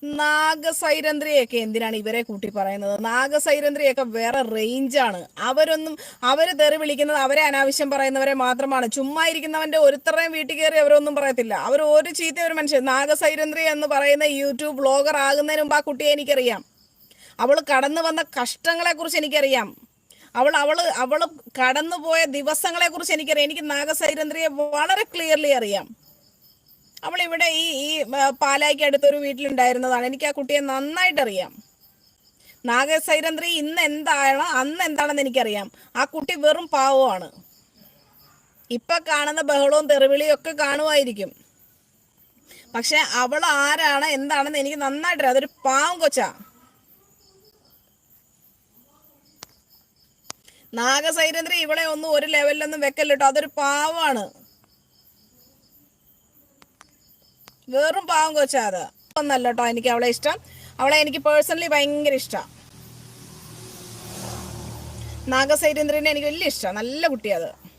നാഗസൈരന്ധ്രിയൊക്കെ എന്തിനാണ് ഇവരെ കൂട്ടി പറയുന്നത്? നാഗസൈരന്ധ്രിയൊക്കെ വേറെ റേഞ്ചാണ്. അവര് തെറി വിളിക്കുന്നത് അവരെ അനാവശ്യം പറയുന്നവരെ മാത്രമാണ്. ചുമ്മാ ഇരിക്കുന്നവന്റെ ഒരുത്തറേയും വീട്ടിൽ കയറി അവരൊന്നും പറയത്തില്ല. അവർ ഒരു ചീത്ത ഒരു മനുഷ്യൻ. നാഗസൈരന്ധ്രി എന്ന് പറയുന്ന യൂട്യൂബ് ബ്ലോഗർ ആകുന്നതിന് മുമ്പ് ആ കുട്ടിയെ എനിക്കറിയാം. അവൾ കടന്നു വന്ന കഷ്ടങ്ങളെ കുറിച്ച് എനിക്കറിയാം. അവള് കടന്നുപോയ ദിവസങ്ങളെ കുറിച്ച് എനിക്കറിയാം. എനിക്ക് നാഗസൈരന്ധ്രിയെ വളരെ ക്ലിയർലി അറിയാം. അവൾ ഇവിടെ ഈ പാലായ്ക്ക് അടുത്തൊരു വീട്ടിലുണ്ടായിരുന്നതാണ്. എനിക്ക് ആ കുട്ടിയെ നന്നായിട്ട് അറിയാം. നാഗസൈരന്ധ്രി ഇന്ന് എന്താണ് അന്ന് എന്താണെന്ന് എനിക്കറിയാം. ആ കുട്ടി വെറും പാവമാണ്. ഇപ്പൊ കാണുന്ന ബഹളവും തെറിവിളിയും ഒക്കെ കാണുമായിരിക്കും. പക്ഷെ അവൾ ആരാണ് എന്താണെന്ന് എനിക്ക് നന്നായിട്ട് അറിയാം. അതൊരു പാവം കൊച്ചാ. നാഗസൈരന്ധ്രി ഇവളെ ഒന്നും ഒരു ലെവലിലൊന്നും വെക്കല്ലോ. അതൊരു പാവമാണ്. വെറും പാവം കൊച്ചാ. അത് ഒന്നല്ല കേട്ടോ എനിക്ക് അവളെ ഇഷ്ടം. അവളെ എനിക്ക് പേഴ്സണലി ഭയങ്കര ഇഷ്ടമാണ്. നാഗസൈരന്ധ്രിനെ എനിക്ക് വലിയ ഇഷ്ടമാണ്. നല്ല കുട്ടിയാ അത്.